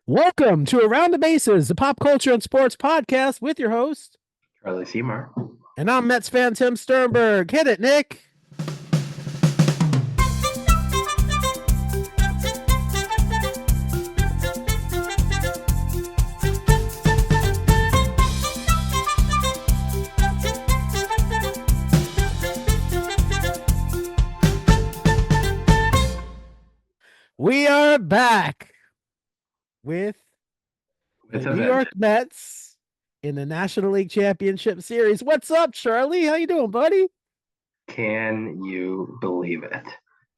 Welcome to Around the Bases, the pop culture and sports podcast with your host. Charlie Seymour. And I'm Mets fan Tim Sternberg. Hit it, Nick. We are back with the New York Mets in the National League Championship Series. What's up, Charlie? How you doing, buddy? Can you believe it?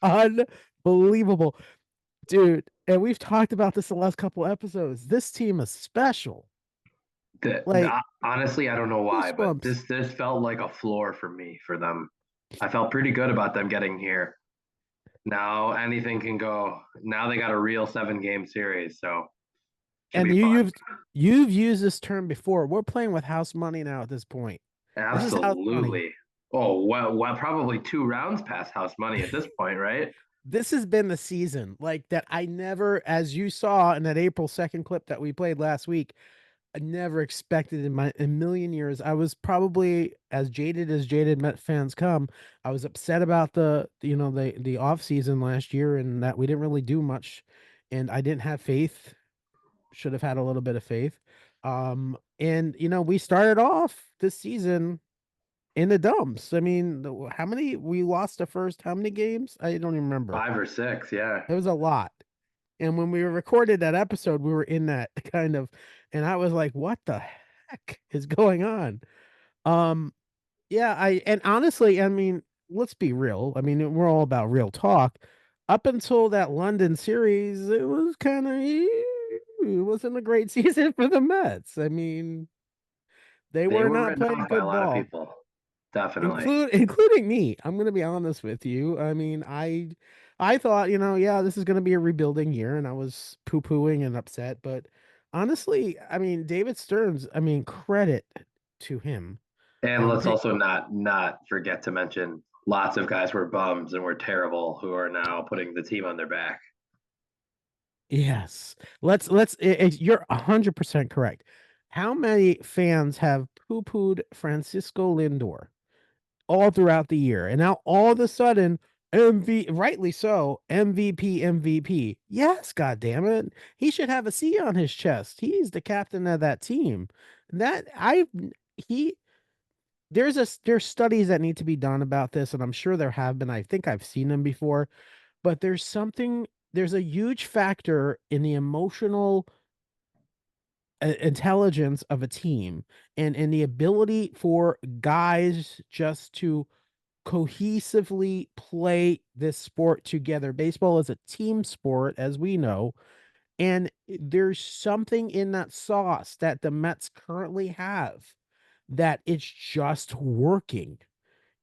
Unbelievable. Dude, and we've talked about this the last couple episodes. This team is special. Honestly, I don't know why, but Goosebumps. this felt like a floor for me for them. I felt pretty good about them getting here. Now anything can go. Now they got a real 7-game series, so and you've used this term before. We're playing with house money now at this point. Absolutely. Oh, well, probably 2 rounds past house money at this point, right? This has been the season like that. I never, as you saw in that April 2nd clip that we played last week, I never expected in a million years. I was probably as jaded Met fans come. I was upset about the off season last year and that we didn't really do much, and I didn't have faith. Should have had a little bit of faith. And we started off this season in the dumps. I mean, how many we lost the first? How many games? I don't even remember. 5 or 6, yeah. It was a lot. And when we recorded that episode, we were in that kind of, and I was like, what the heck is going on? And honestly, I mean, let's be real. I mean, we're all about real talk. Up until that London series, it was kind of, it wasn't a great season for the Mets. I mean, they were not playing good ball. A lot of people. Definitely. Including me. I'm going to be honest with you. I mean, I thought, this is going to be a rebuilding year, and I was poo-pooing and upset. But honestly, I mean, David Stearns, I mean, credit to him. And let's also not forget to mention lots of guys were bums and were terrible who are now putting the team on their back. Yes. You're 100% correct. How many fans have poo-pooed Francisco Lindor all throughout the year? And now all of a sudden, rightly so, MVP. Yes, God damn it. He should have a C on his chest. He's the captain of that team. There's studies that need to be done about this, and I'm sure there have been. I think I've seen them before, but there's a huge factor in the emotional intelligence of a team and the ability for guys just to cohesively play this sport together. Baseball is a team sport, as we know, and there's something in that sauce that the Mets currently have that it's just working.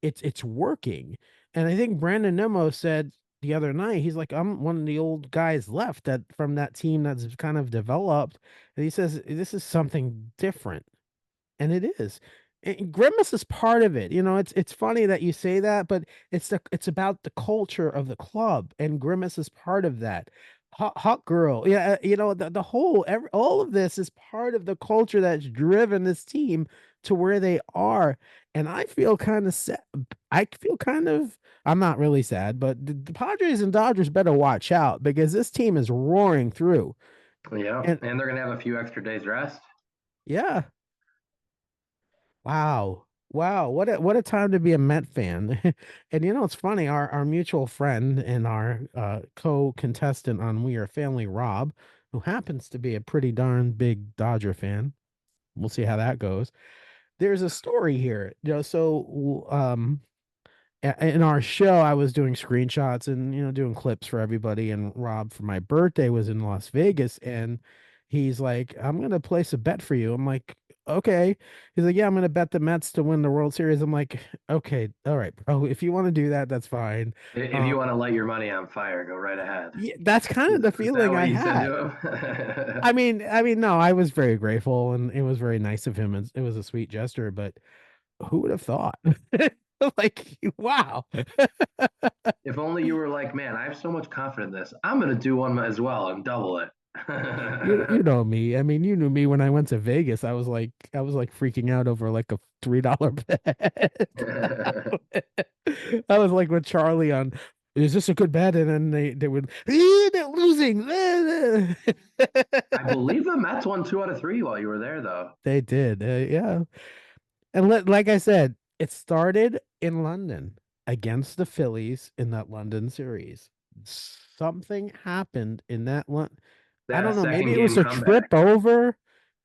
It's working. And I think Brandon Nimmo said the other night, he's like, I'm one of the old guys left that from that team that's kind of developed. And he says, this is something different. And it is. And Grimace is part of it. It's funny that you say that, but it's about the culture of the club, and Grimace is part of that. Hot girl. Yeah, all of this is part of the culture that's driven this team to where they are. And I feel kind of sad. I'm not really sad, but the Padres and Dodgers better watch out because this team is roaring through. Yeah, and they're going to have a few extra days rest. Yeah. Wow. What a time to be a Met fan. And it's funny, our mutual friend and our co-contestant on We Are Family, Rob, who happens to be a pretty darn big Dodger fan. We'll see how that goes. There's a story here. In our show, I was doing screenshots and doing clips for everybody, and Rob for my birthday was in Las Vegas, and he's like, I'm gonna place a bet for you. I'm like, okay. He's like, yeah, I'm gonna bet the Mets to win the World Series. I'm like, okay, all right, bro. If you want to do that, that's fine. If you want to light your money on fire, go right ahead. Yeah, that's kind of the feeling I had. I mean, no, I was very grateful, and it was very nice of him. It was a sweet gesture, but who would have thought? Like, wow. If only you were like, man, I have so much confidence in this. I'm gonna do one as well and double it. You know me. I mean, you knew me when I went to Vegas. I was like freaking out over like a $3 bet. I was like with Charlie on, is this a good bet? And then they would, they're losing. I believe the Mets won 2 out of 3 while you were there, though. They did. Yeah. And like I said, it started in London against the Phillies in that London series. Something happened in that one. They I had a don't know. Maybe second it was game a comeback. trip over,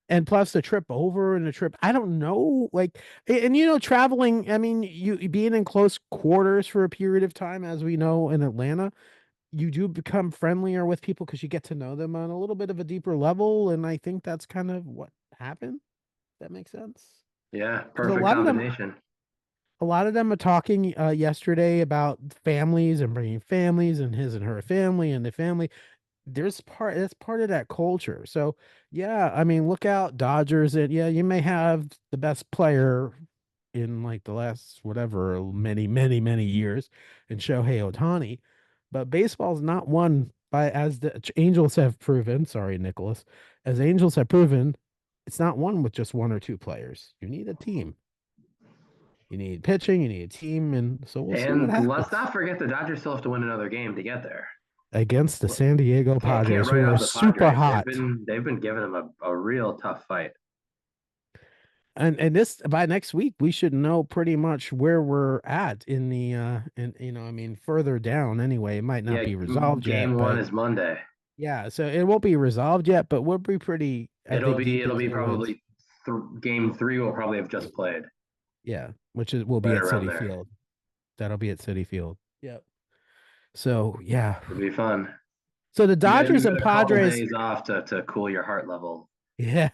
and plus the trip over and the trip. I don't know. Like, and traveling. I mean, you being in close quarters for a period of time, as we know in Atlanta, you do become friendlier with people because you get to know them on a little bit of a deeper level. And I think that's kind of what happened. That makes sense. Yeah, Because a perfect lot of them combination. a lot of them are talking yesterday about families and bringing families and his and her family and the family. That's part of that culture. So yeah, I mean, look out, Dodgers. And yeah, you may have the best player in like the last whatever many years in Shohei Ohtani, but baseball's not won by, as the Angels have proven. Sorry, Nicholas, as Angels have proven, it's not won with just one or two players. You need a team. You need pitching, you need a team, and so we'll see what And let's happens not forget the Dodgers still have to win another game to get there. against the San Diego Can't Padres, who write are off the super Padres. They've hot. been they've been giving them a real tough fight. And this, by next week, we should know pretty much where we're at in the and I mean further down anyway. It might not Yeah, be resolved yet, game one but is Monday. yeah, so it won't be resolved yet, but we'll be pretty, I It'll think, be deep it'll into be the woods. probably game three will probably have just played Yeah, which is will be right at around City there. Field. That'll be at City Field. Yep. So yeah. It'll be fun. So the You Dodgers and got a couple Padres, days off to cool your heart level. yeah,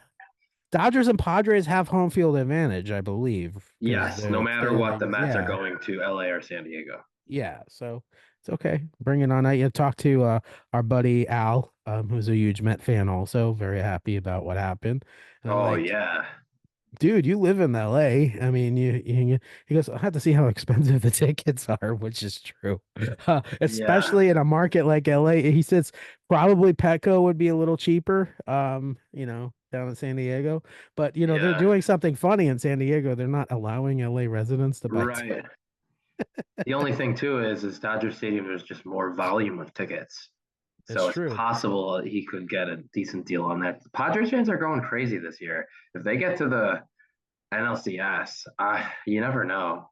Dodgers and Padres have home field advantage, I believe, because Yes, no their matter what, the standings. Mets are Yeah, going to LA or San Diego. yeah. So it's okay. Bring it on. I talked to our buddy Al, who's a huge Met fan, also very happy about what happened. And I'm Oh like, yeah, dude, you live in LA. I mean, he goes, I have to see how expensive the tickets are, which is true. yeah, Especially in a market like LA. He says probably Petco would be a little cheaper, down in San Diego. But, they're yeah. doing something funny in San Diego. They're not allowing LA residents to buy tickets. Right. The only thing too is Dodger Stadium. There's just more volume of tickets, It's so it's true. possible he could get a decent deal on that. Padres fans are going crazy this year. If they get to the NLCS, you never know.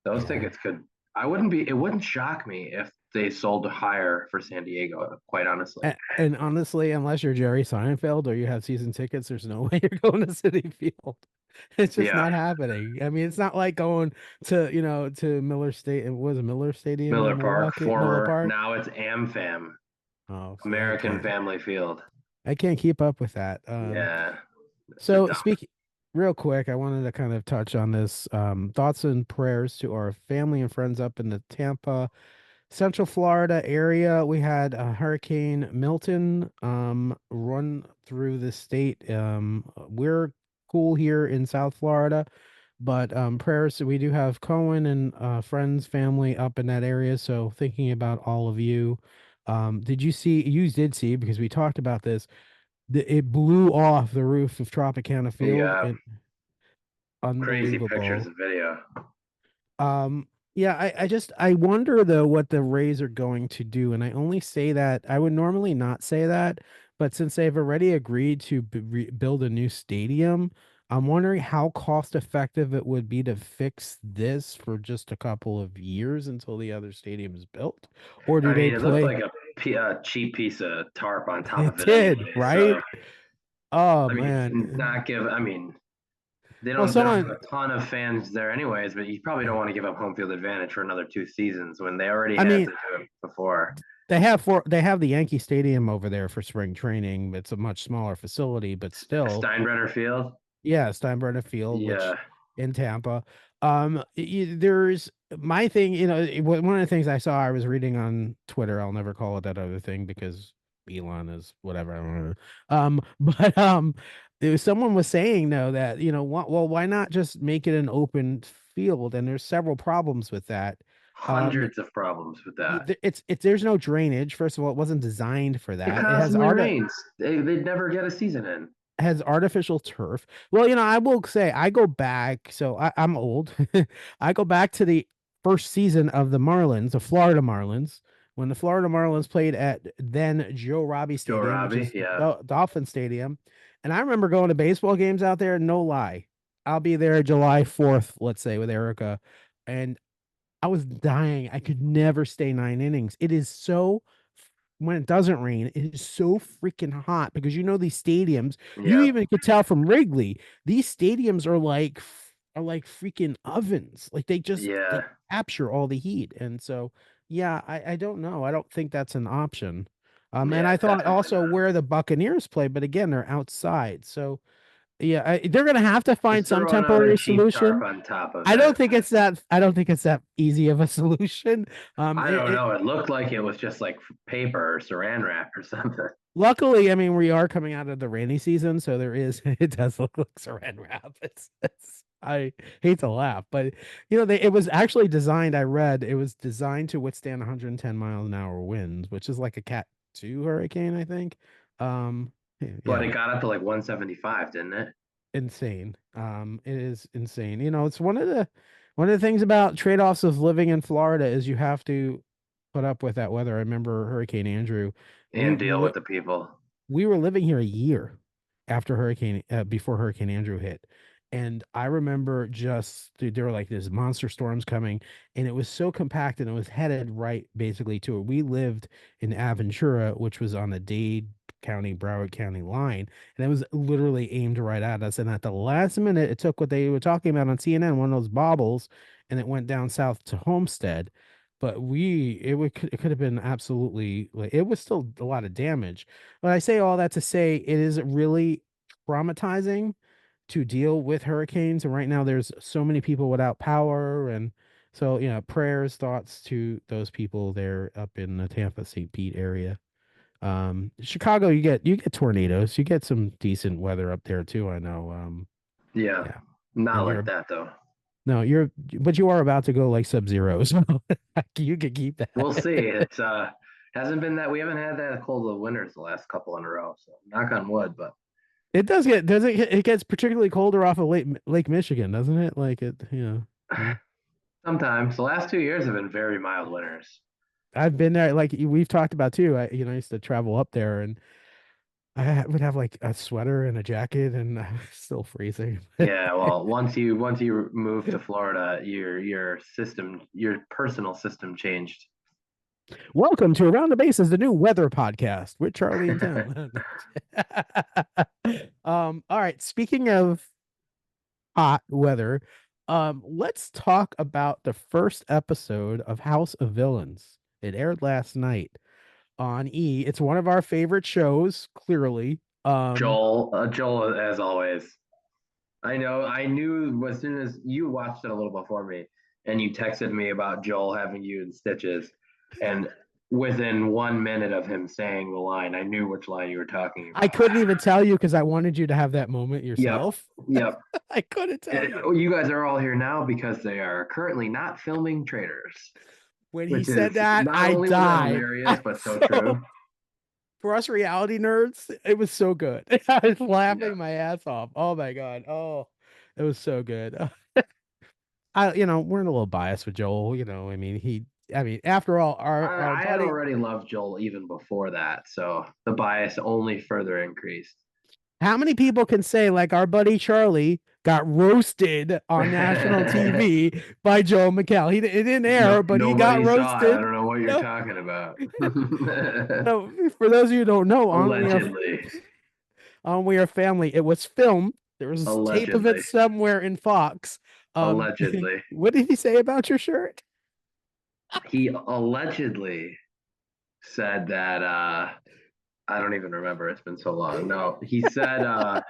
Those Yeah. tickets could. I wouldn't be. It wouldn't shock me if they sold higher for San Diego. Quite honestly. And honestly, unless you're Jerry Seinfeld or you have season tickets, there's no way you're going to City Field. It's just Yeah, not happening. I mean, it's not like going to Miller State. It was Miller Stadium in Miller Park, Milwaukee, Miller former. Park. Now it's AmFam, Oh, see, American Family Field. I can't keep up with that. Yeah, it's a So dump. speak real quick, I wanted to kind of touch on this. Thoughts and prayers to our family and friends up in the Tampa, Central Florida area. We had Hurricane Milton run through the state. We're cool here in South Florida, but prayers. We do have Cohen and friends, family up in that area. So thinking about all of you. Did you see? You did see because we talked about this. It blew off the roof of Tropicana Field. Yeah, And crazy pictures unbelievable. and video. Yeah, I wonder though what the Rays are going to do, and I only say that I would normally not say that, but since they've already agreed to build a new stadium, I'm wondering how cost effective it would be to fix this for just a couple of years until the other stadium is built, or do I they mean, it looked play? like a cheap piece of tarp on top It of it anyway. did, right? So, Oh I mean, man. not give. I mean, Well, they don't have someone, a ton of fans there anyways. But you probably don't want to give up home field advantage for another 2 seasons when they already I had to mean, do it before. they have the Yankee Stadium over there for spring training. It's a much smaller facility, but still. Steinbrenner Field. Yeah, Steinbrenner Field, which Yeah, in Tampa. There's my thing, one of the things I saw, I was reading on Twitter. I'll never call it that other thing because Elon is whatever. I don't know. But there was someone was saying though that why not just make it an open field? And there's several problems with that. Um, Hundreds of problems with that. it's there's no drainage. First of all, it wasn't designed for It that. It has constantly rains. They'd never get a season in. has artificial turf. Well, I will say I go back, so I'm old. I go back to the first season of the Marlins, the Florida Marlins, when the Florida Marlins played at then Joe Robbie Joe Stadium, which Robbie, is yeah. Dolphin Stadium. And I remember going to baseball games out there, no lie. I'll be there July 4th, let's say, with Erica. And I was dying. I could never stay 9 innings. It is so when it doesn't rain, it is so freaking hot because these stadiums, you Yep. even could tell from Wrigley, these stadiums are like freaking ovens. Like they Yeah. capture all the heat. And so yeah, I don't know. I don't think that's an option. And Yeah, I thought definitely also not. where the Buccaneers play, but again, they're outside. So yeah, they're gonna have to find Just some throw another temporary cheap tarp solution. on top of I don't it. think it's that. I don't think it's that easy of a solution. I don't know. It looked like it was just like paper or saran wrap or something. Luckily, I mean, we are coming out of the rainy season, so there is. It does look like Saran wrap. I hate to laugh, but it was actually designed. I read it was designed to withstand 110 mile an hour winds, which is like a Cat 2 hurricane, I think. But Yeah, it got up to like 175, didn't it? insane. It is insane. It's one of the things about trade-offs of living in Florida is you have to put up with that weather. I remember Hurricane Andrew. We And we deal li with the people. we were living here a year after before Hurricane Andrew hit. And I remember just dude, there were like these monster storms coming, and it was so compact and it was headed right basically to where we lived in Aventura, which was on the Dade County, Broward County line. And it was literally aimed right at us. And at the last minute, it took what they were talking about on CNN, one of those bobbles, and it went down south to Homestead. But it could have been absolutely like it was still a lot of damage. But I say all that to say it is really traumatizing to deal with hurricanes. And right now there's so many people without power. And so, prayers, thoughts to those people there up in the Tampa St. Pete area. Chicago, you get tornadoes. You get some decent weather up there too, I know. Yeah. Yeah. Not And like that though. no, but you are about to go like sub-zero, so you could keep We'll that. see. It's hasn't been that we haven't had that cold of winters the last couple in a row. So knock on wood, but It it gets particularly colder off of Lake Michigan, doesn't it? Like it, yeah. sometimes the last 2 years have been very mild winters. I've been there, like we've talked about too. I used to travel up there, and would have like a sweater and a jacket, and I was still freezing. Yeah, well, once you move to Florida, your personal system changed. Welcome to Around the Bases, the new weather podcast with Charlie and Tim. All right. Speaking of hot weather, let's talk about the first episode of House of Villains. It aired last night on E. It's one of our favorite shows, clearly. Joel, as always. I know. I knew as soon as you watched it a little before me, and you texted me about Joel having you in stitches, and within 1 minute of him saying the line, I knew which line you were talking I about. couldn't even tell you because I wanted you to have that moment Yep, yourself. yep. I couldn't tell you. You guys are all here now because they are currently not filming Traders, When he which said is that, not I only one of the died. hilarious but so true. For us reality nerds, it was so good. I was Yeah. laughing my ass off. Oh my god. Oh, it was so good. We're a little biased with Joel. I mean, after all, our I had buddy. already loved Joel even before that, so the bias only further increased. How many people can say like our buddy Charlie got roasted on national TV by Joel McHale? It didn't air, No, but he got nobody saw it. I roasted. don't know what you're No, talking about. no. For those of you who don't know, Allegedly. on We Are Family, it was filmed. There was tape of it Allegedly. somewhere in Fox. Um, Allegedly. what did he say about your shirt? He allegedly said that I don't even remember. It's been so long. No, he said that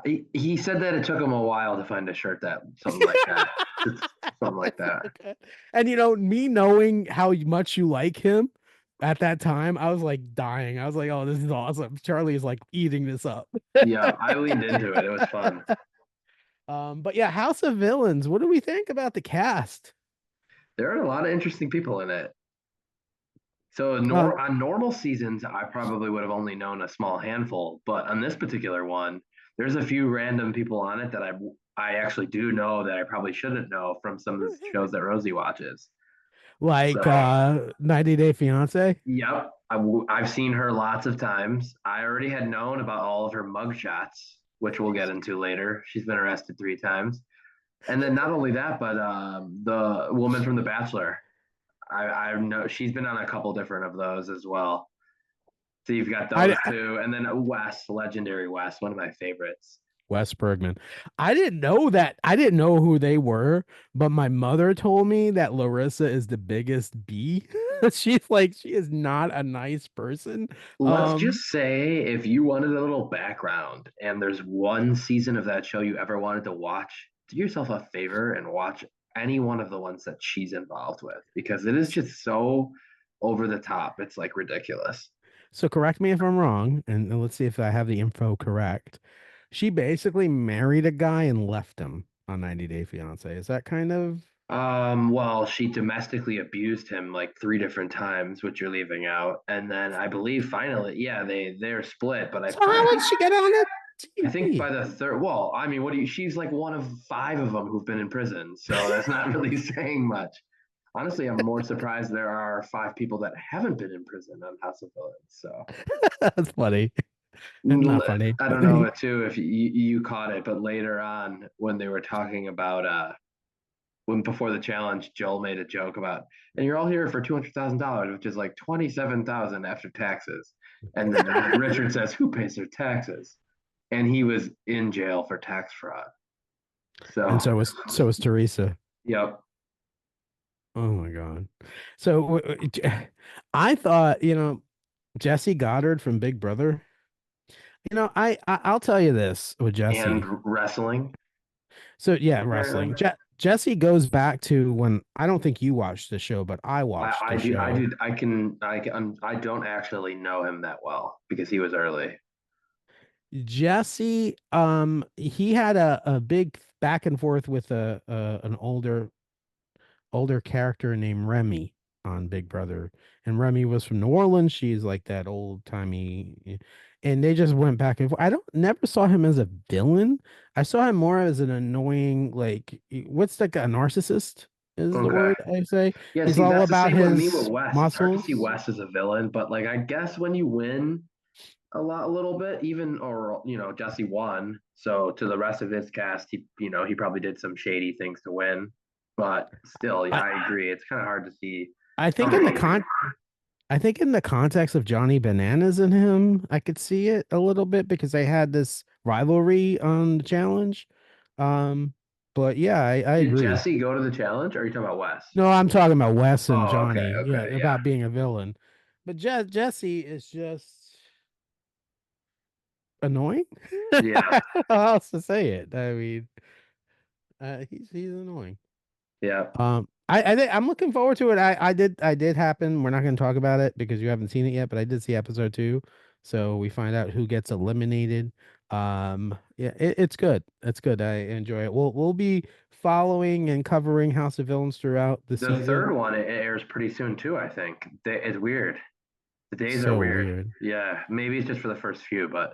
it took him a while to find a shirt that something like that. It's something like that. Okay. And me knowing how much you like him at that time, I was like dying. I was like, oh, this is awesome. Charlie is like eating this up. Yeah, I leaned into it. It was fun. But yeah, House of Villains. What do we think about the cast? There are a lot of interesting people in it. So Uh, on normal seasons, I probably would have only known a small handful, but on this particular one, there's a few random people on it that I actually do know that I probably shouldn't know from some of the shows that Rosie watches. like So, 90 Day Fiance. yep, I've seen her lots of times. I already had known about all of her mug shots, which we'll get into later. She's been arrested 3 times. And then not only that, but the woman from The Bachelor. I know she's been on a couple different of those as well. So you've got I those two, and then Wes, legendary Wes, one of my favorites. Wes Bergman. I didn't know that. I didn't know who they were, but my mother told me that Larissa is the biggest B. She's like, she is not a nice person. Let's Um, just say if you wanted a little background and there's one season of that show you ever wanted to watch, do yourself a favor and watch any one of the ones that she's involved with because it is just so over the top. It's like ridiculous. so correct me if I'm wrong, and let's see if I have the info correct. She basically married a guy and left him on 90 Day Fiance. Is that kind of Well, she domestically abused him like 3 different times, which you're leaving out. And then I believe finally, yeah, they're split, but so? How did she get on the I think TV? by the third, well, I mean, what do you, she's like one of 5 of them who've been in prison. So that's not really saying much. Honestly, I'm more surprised there are 5 people that haven't been in prison on House of Villains. So That's funny. And not funny. I don't know too if you caught it, but later on when they were talking about when before the challenge, Joel made a joke about, and you're all here for $200,000, which is like 27,000 after taxes. And then Richard says, "Who pays their taxes?" And he was in jail for tax fraud. And So, so was Teresa. yep. Oh my God. So I thought, Jesse Goddard from Big Brother. I'll tell you this with And Jesse. wrestling, So yeah, wrestling. apparently. Jesse goes back to when I don't think you watched the show, but I watched the I show. do, I don't actually know him that well because he was early. Jesse, he had a big back and forth with an older character named Remy on Big Brother. And Remy was from New Orleans. She's like that old timey, and they just went back and forth. I don't never saw him as a villain. I saw him more as an annoying, like what's like a narcissist is the Okay. word I say. Yeah, He's see, all that's the about same with me with his Wes. It's hard to see muscles. Wes as a villain, but like I guess when you win a little bit, even or Jesse won. So to the rest of his cast, he probably did some shady things to win. But still, yeah, I I agree. It's kind of hard to see I think in the somebody. con I think in the context of Johnny Bananas and him, I could see it a little bit because they had this rivalry on the challenge. Um, but yeah, I Did agree. Jesse go to the challenge? Or are you talking about Wes? No, I'm talking about Wes and Oh, okay, Johnny. Yeah, okay, yeah. about being a villain. But Jesse is just annoying. Yeah, I don't know how else to say it. I mean, he's annoying. yeah. I think I'm looking forward to it. I did happen. We're not going to talk about it because you haven't seen it yet, but I did see episode 2, so we find out who gets eliminated. Yeah, it's good. It's good. I enjoy it. We'll be following and covering House of Villains throughout the The third season. one it airs pretty soon too, I think. It's weird. The days are So weird. weird. Yeah, maybe it's just for the first few, but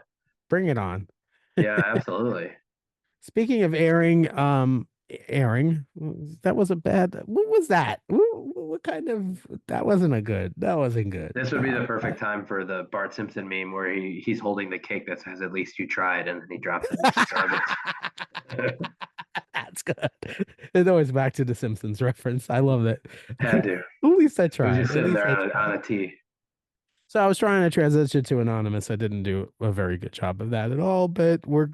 Bring it on. yeah, absolutely. Speaking of airing, that was a bad. What was that? What kind of? That wasn't a good. That wasn't good. This would be the perfect time for the Bart Simpson meme where he's holding the cake that says "At least you tried," and then he drops it into the garbage. That's good. It's always back to the Simpsons reference. I love that. Had to. At least I It was tried. just At sitting least there I on tried. a tee. So I was trying to transition to Anonymous. I didn't do a very good job of that at all, but we'll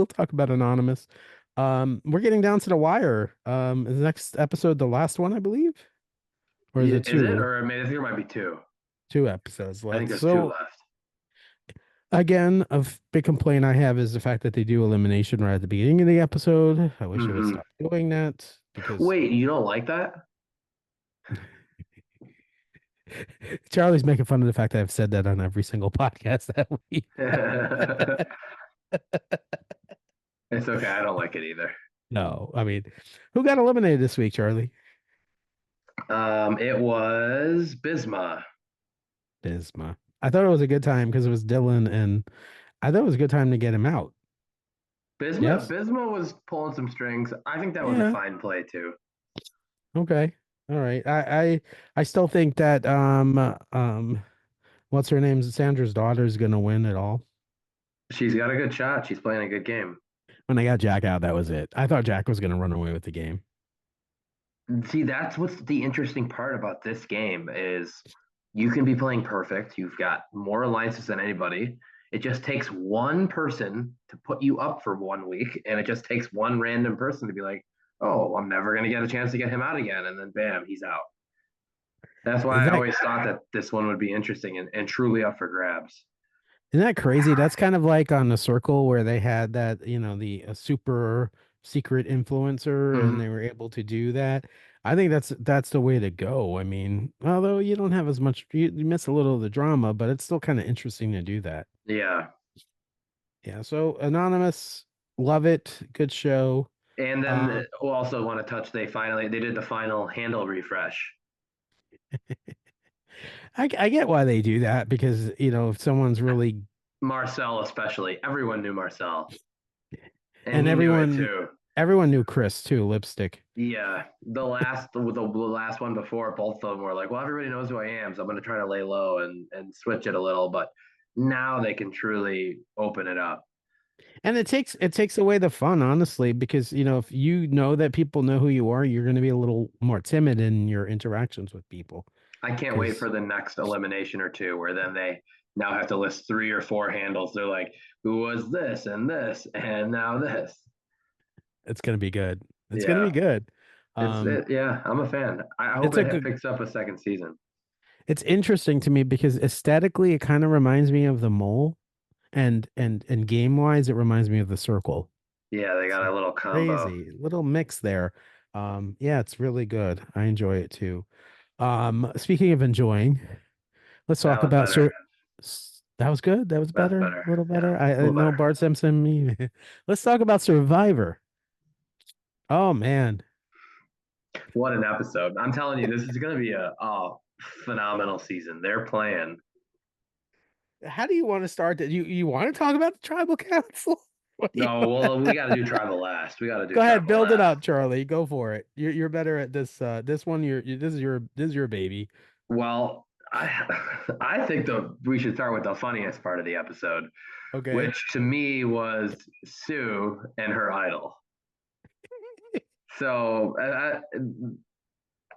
talk about Anonymous. We're getting down to the wire. Is the next episode the last one, I believe? Or is Yeah, it is it? two? Or I mean, I think there might be two. 2 episodes I think left. there's two So left. again, big complaint I have is the fact that they do elimination right at the beginning of the episode. I wish they would Hmm. stop doing that because Wait, you don't like that? Charlie's making fun of the fact that I've said that on every single podcast that we. It's okay. I don't like it either. No, I mean, who got eliminated this week, Charlie? It was Bisma. Bisma. I thought it was a good time because it was Dylan, and I thought it was a good time to get him out. Bisma Yes? Bisma was pulling some strings. I think that was a Yeah. fine play too. Okay. All right. I still think that what's her name? Sandra's daughter is gonna win it all. She's got a good shot. She's playing a good game. When they got Jack out, that was it. I thought Jack was gonna run away with the game. See, that's what's the interesting part about this game is you can be playing perfect. You've got more alliances than anybody. It just takes one person to put you up for 1 week, and it just takes one random person to be like, "Oh, I'm never going to get a chance to get him out again," and then bam, he's out. That's why I That always thought that this one would be interesting and truly up for grabs. Isn't that crazy? That's kind of like on the circle where they had that, the super secret influencer and Mhm. they were able to do that. I think that's the way to go. I mean, although you don't have as much, you miss a little of the drama, but it's still kind of interesting to do that. Yeah, Yeah. So Anonymous, love it. Good show. and then Um, we'll also want to touch. They did the final handle refresh. I get why they do that because, if someone's really, Marcel, especially, everyone knew Marcel, and and he knew it too. everyone knew Chris too, Lipstick. Yeah, the last one before, both of them were like, "Well, everybody knows who I am, so I'm going to try to lay low and switch it a little." But now they can truly open it up. And it takes away the fun, honestly, because if you know that people know who you are, you're going to be a little more timid in your interactions with people. I can't wait Because for the next elimination or two, where then they now have to list 3 or 4 handles. They're like, "Who was this, and now this." it's going to be good. It's going to be Yeah, good. Um, yeah. I'm a fan. I hope it's a it good. picks up a second season. It's interesting to me because aesthetically, it kind of reminds me of the mole, and game wise, it reminds me of the circle. Yeah, they got So a little combo. crazy little mix there. Yeah, it's really good. I enjoy it too. Speaking of enjoying. Let's That talk was about better. That was good. That was That's better. better. A little Yeah, better. a I little know better. Bart Simpson. Let's talk about Survivor. Oh man, What an episode. I'm telling you, this is going to be a phenomenal season. They're playing. how do you want to start that? You want to talk about the tribal council? What do you No, want? well, we got to do tribal last. We got to do Go ahead, tribal build it last. up, Charlie. Go for it. You're better at this. This one. This is your baby. Well, I think we should start with the funniest part of the episode, Okay. which to me was Sue and her idol. So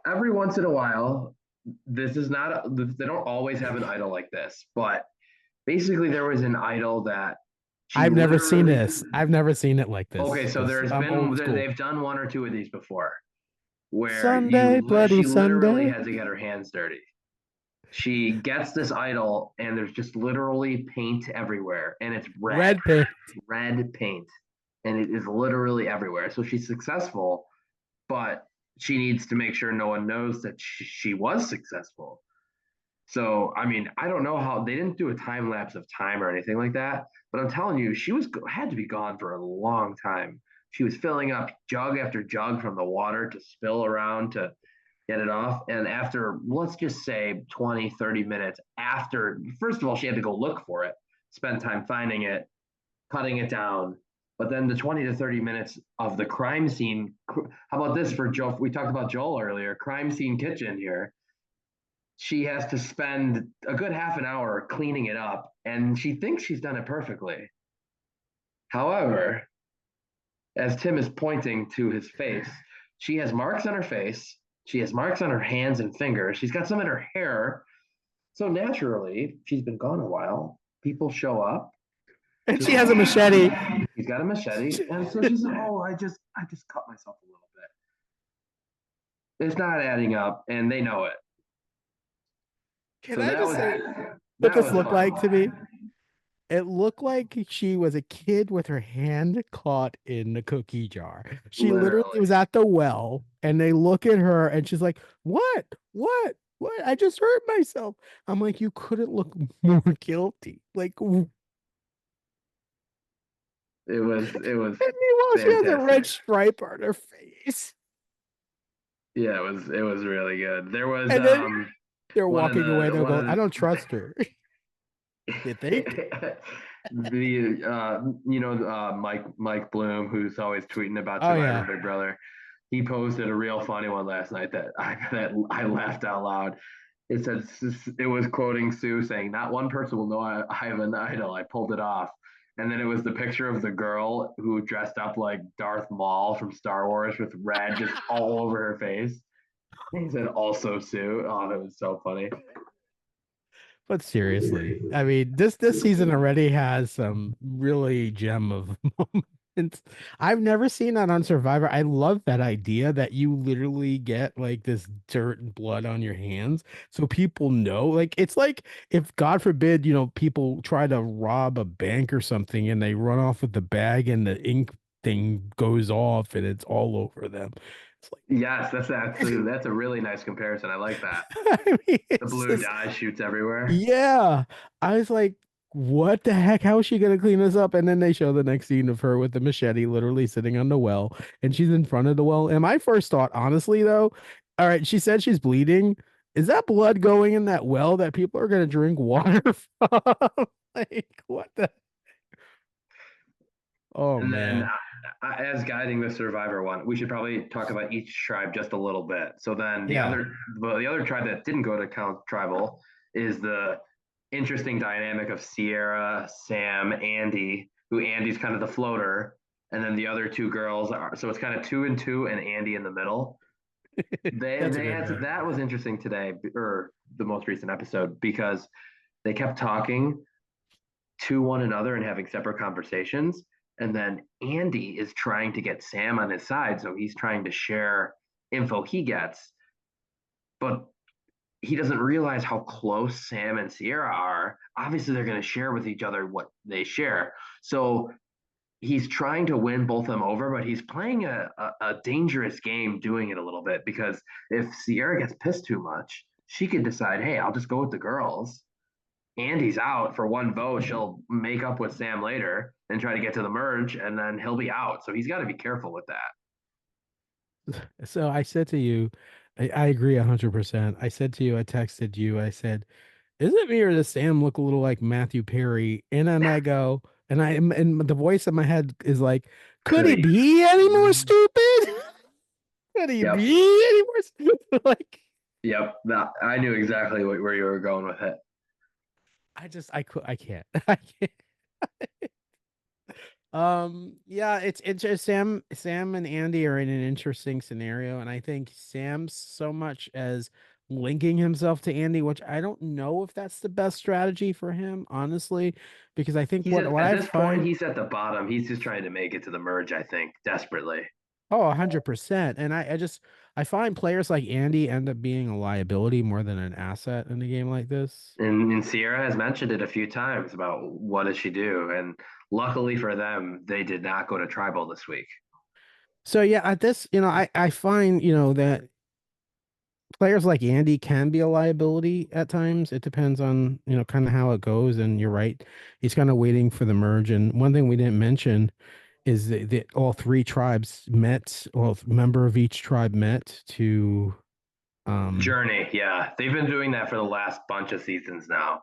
every once in a while, this is not they don't always have an idol like this, but basically there was an idol that she I've never seen literally. this. I've never seen it like Okay, this so because I'm old school. they've done 1 or 2 of these before where Sunday, bloody she literally Sunday. had to get her hands dirty. She gets this idol and there's just literally paint everywhere and it's Red paint. red paint, and it is literally everywhere. So she's successful, but she needs to make sure no one knows that she was successful. So, I mean, I don't know how they didn't do a time lapse of time or anything like that, but I'm telling you, she was had to be gone for a long time. She was filling up jug after jug from the water to spill around to get it off. And after, let's just say 20, 30 minutes after, first of all, she had to go look for it, spend time finding it, cutting it down. But then the 20 to 30 minutes of the crime scene. How about this for Joe? We talked about Joel earlier, crime scene kitchen here. She has to spend a good half an hour cleaning it up, and she thinks she's done it perfectly. However, as Tim is pointing to his face, she has marks on her face. She has marks on her hands and fingers. She's got some in her hair. So naturally, she's been gone a while. People show up. And She's she has a machete. got a machete, and so she said, "Oh, I just cut myself a little bit. It's not adding up, and they know it." Can So I that just was say what that this was looked like to me? fun. It looked like she was a kid with her hand caught in the cookie jar. She literally Literally, was at the well and they look at her and she's like, "What? What? What? I just hurt myself." I'm like, "You couldn't look more guilty." Like, and it was meanwhile, she has a red fantastic. stripe on her face. Yeah, it was really good. There was And then they're one of walking away. the They'll one go, of I don't trust her. You think? the Mike Bloom, who's always tweeting about Oh Survivor yeah. Big Brother. He posted a real funny one last night that I laughed out loud. It was quoting Sue saying, "Not one person will know I have an idol. I pulled it off." And then it was the picture of the girl who dressed up like Darth Maul from Star Wars with red just all over her face. And he said, "Also Sue." Oh, that was so funny. But seriously, I mean, this season already has some really gem of moments. I've never seen that on Survivor. I love that idea that you literally get like this dirt and blood on your hands, so people know. Like it's like if God forbid, people try to rob a bank or something and they run off with the bag and the ink thing goes off and it's all over them. It's Yes, that's like actually that's a really nice comparison. I like that. I mean, The it's blue just dye shoots everywhere. yeah. I was like, what the heck? How is she gonna clean this up? And then they show the next scene of her with the machete literally sitting on the well and she's in front of the well. And my first thought, honestly, though, all right, she said she's bleeding. Is that blood going in that well that people are gonna drink water from? Like, what the oh And then, man. as guiding the Survivor one, we should probably talk about each tribe just a little bit. So then Yeah. the other tribe that didn't go to count tribal is the interesting dynamic of Sierra, Sam, Andy, who Andy's kind of the floater, and then the other two girls are. So it's kind of two and two, and Andy in the middle. They That's a they good had one. that was interesting today, or the most recent episode, because they kept talking to one another and having separate conversations. And then Andy is trying to get Sam on his side. So he's trying to share info he gets, but he doesn't realize how close Sam and Sierra are. Obviously, they're going to share with each other what they share. So he's trying to win both of them over, but he's playing a dangerous game doing it a little bit because if Sierra gets pissed too much, she could decide, hey, I'll just go with the girls. Andy's out for one vote, she'll make up with Sam later and try to get to the merge, and then he'll be out. So he's got to be careful with that. So I said to you, I agree 100%. I said to you, I texted you, I said, is it me or does Sam look a little like Matthew Perry? And then I go, and the voice in my head is like, could Could he he? be any more stupid? Could he Yep. be any more stupid? Like, Yep. I knew exactly where you were going with it. I can't. I can't. Yeah, it's just Sam and Andy are in an interesting scenario, and I think Sam so much as linking himself to Andy, which I don't know if that's the best strategy for him, honestly, because I think He's what at I this point, find he's at the bottom. He's just trying to make it to the merge, I think, desperately. 100%. And I find players like Andy end up being a liability more than an asset in a game like this. And Sierra has mentioned it a few times about what does she do. And luckily for them, they did not go to tribal this week. So yeah, at this, I find, that players like Andy can be a liability at times. It depends on, kind of how it goes. And you're right. He's kind of waiting for the merge. And one thing we didn't mention is that all three tribes met, well, a member of each tribe met to um Journey, yeah. They've been doing that for the last bunch of seasons now.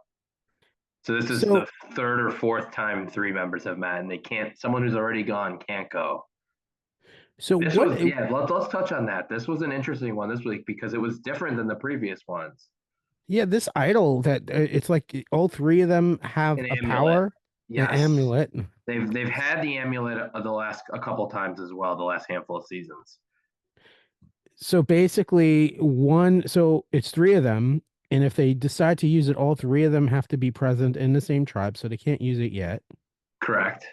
So this is so the third or fourth time three members have met, and they can't. Someone who's already gone can't go. so This what was yeah. Let's touch on that. This was an interesting one this week because it was different than the previous ones. yeah, this idol that it's like all three of them have An a amulet. power, an Yes, amulet. they've had the amulet of the last a couple times as well. The last handful of seasons. So basically, so it's three of them, and if they decide to use it, all three of them have to be present in the same tribe, so they can't use it yet. Correct.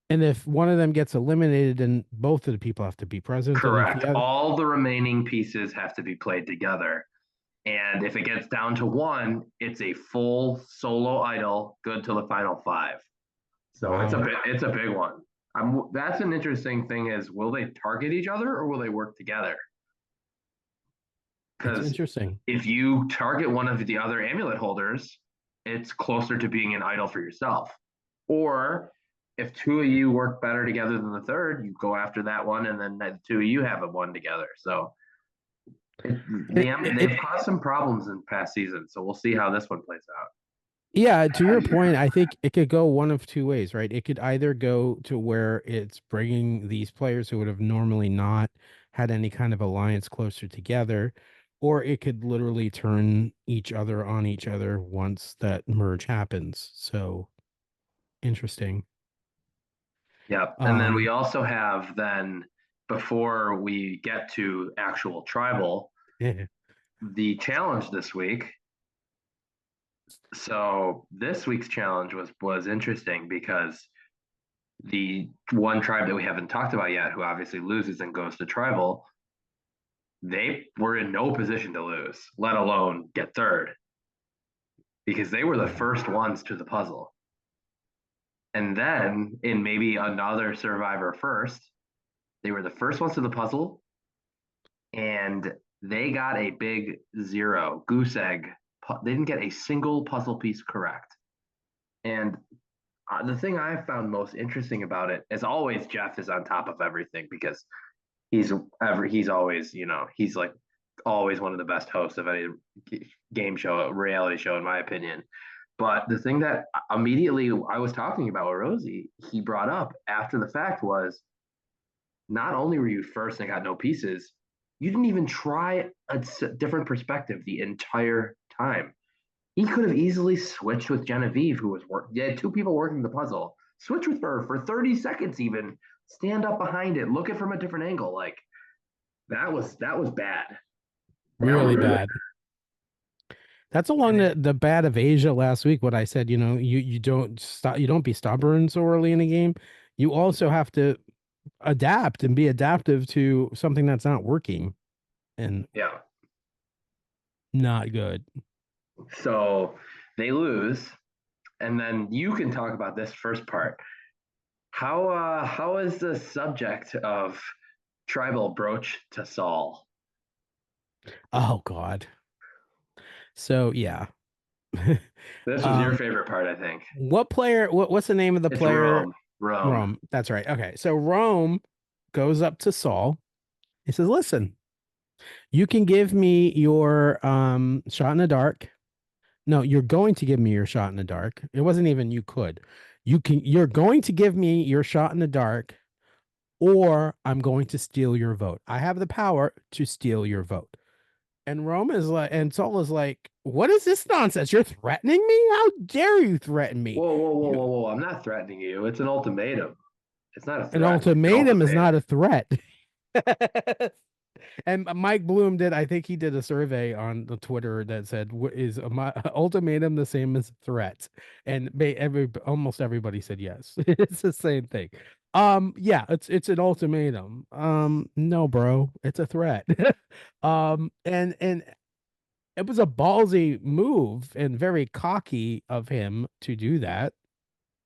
And if one of them gets eliminated, then both of the people have to be present. And if the Correct. other, All the remaining pieces have to be played together. And if it gets down to one, it's a full solo idol, good till the final five. So wow, it's a big one. That's an interesting thing is will they target each other or will they work together? it's Because interesting. if you target one of the other amulet holders, it's closer to being an idol for yourself. Or if two of you work better together than the third, you go after that one, and then the two of you have a one together. So It, They've it, caused some problems in past seasons, so we'll see how this one plays out. Yeah, to your point, I think it could go one of two ways, right? It could either go to where it's bringing these players who would have normally not had any kind of alliance closer together, or it could literally turn each other on each other once that merge happens. So interesting. Yep. And then we Um, also have then, before we get to actual tribal, yeah. the challenge this week. So this week's challenge was interesting because the one tribe that we haven't talked about yet, who obviously loses and goes to tribal, they were in no position to lose, let alone get third, because they were the Yeah. first ones to the puzzle. And then in maybe another survivor first, they were the first ones to the puzzle, and they got a big zero goose egg. They didn't get a single puzzle piece correct. And the thing I found most interesting about it, as always, Jeff is on top of everything because he's always, he's like always one of the best hosts of any game show, reality show, in my opinion. But the thing that immediately I was talking about with Rosie, he brought up after the fact was, not only were you first and got no pieces, you didn't even try a different perspective the entire time. He could have easily switched with Genevieve, who was working. Yeah, two people working the puzzle. Switch with her for 30 seconds, even stand up behind it, look at it from a different angle. Like that was bad. That Really was bad. That's along the bad of Asia last week. What I said, you don't stop, you don't be stubborn so early in the game. You also have to adapt and be adaptive to something that's not working and yeah. not good. So they lose, and then you can talk about this first part. How is the subject of tribal broach to Saul? Oh God. So yeah. This was your um, favorite part, I think. what player? What's the name of the It's player? Rome. Rome. Rome. That's right. Okay. So Rome goes up to Saul. He says, "Listen, you can give me your shot in the dark. No, you're going to give me your shot in the dark. It wasn't even you could. You're going to give me your shot in the dark, or I'm going to steal your vote. I have the power to steal your vote." And Rome is like, and Saul is like, "What is this nonsense? You're threatening me? How dare you threaten me? Whoa, whoa, whoa, You, whoa, whoa. I'm not threatening you. It's an ultimatum. It's not a an threat. It's an ultimatum is not ultimatum. a threat." And Mike Bloom did, I think he did a survey on the Twitter that said, "What is a ultimatum the same as threat?" And almost everybody said yes. It's the same thing. Yeah, it's an ultimatum. No, bro, it's a threat. And it was a ballsy move and very cocky of him to do that.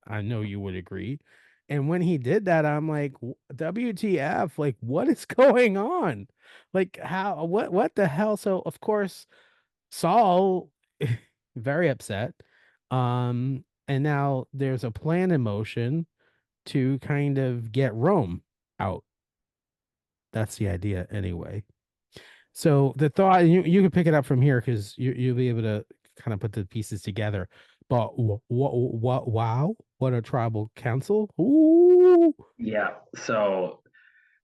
I know you would agree. And when he did that, I'm like, WTF? Like, what is going on? Like, what the hell? So, of course, Saul, very upset. And now there's a plan in motion to kind of get Rome out. That's the idea, anyway. So the thought you can pick it up from here because you'll be able to kind of put the pieces together. But what wow, what a tribal council. Ooh. Yeah. So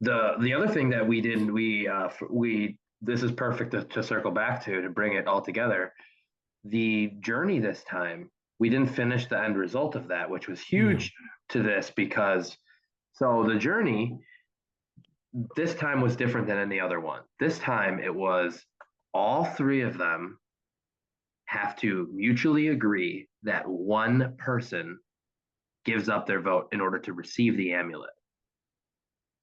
the other thing that we didn't we this is perfect to circle back to bring it all together. The journey this time, we didn't finish the end result of that, which was Yeah. huge to this because so the journey this time was different than any other one. This time it was all three of them have to mutually agree that one person gives up their vote in order to receive the amulet.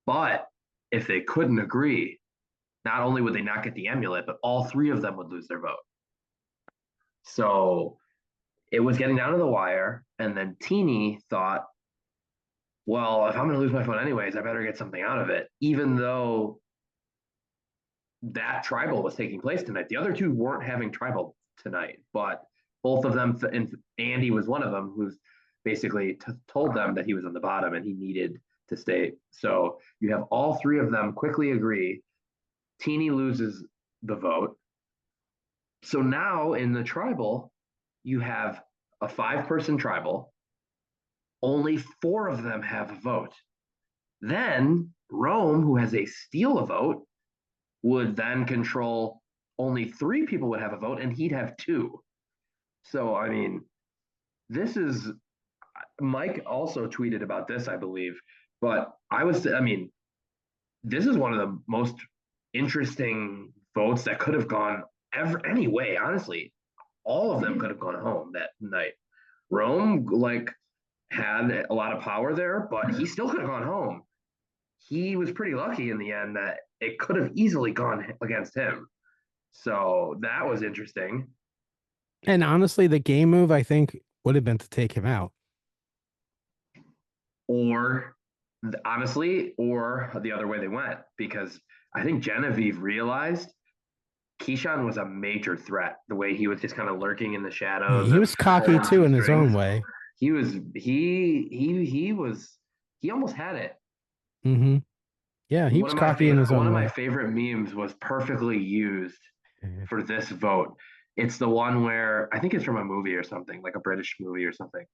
But if they couldn't agree, not only would they not get the amulet, but all three of them would lose their vote. So it was getting down to the wire. And then Teeny thought, well, if I'm going to lose my vote anyways, I better get something out of it, even though that tribal was taking place tonight. The other two weren't having tribal tonight, but both of them, and Andy was one of them, who's basically told them that he was on the bottom and he needed to stay. So you have all three of them quickly agree. Teeny loses the vote. So now in the tribal, you have a 5-person tribal. Only 4 of them have a vote. Then Rome, who has a steal a vote, would then control only 3 people would have a vote, and he'd have 2. So I mean, this is Mike also tweeted about this, I believe. But I mean, this is one of the most interesting votes that could have gone any way. Honestly, all of them could have gone home that night. Rome like had a lot of power there, but he still could have gone home. He was pretty lucky in the end that it could have easily gone against him. So that was interesting. And honestly, the game move I think would have been to take him out. Or honestly, or the other way they went, because I think Genevieve realized Keyshawn was a major threat. The way he was just kind of lurking in the shadows He and was cocky pulling too some in his own strings. way. He almost had it. Hmm. Yeah, he was cocky in his One own of my way. favorite memes was perfectly used for this vote. It's the one where I think it's from a movie or something, like a British movie or something.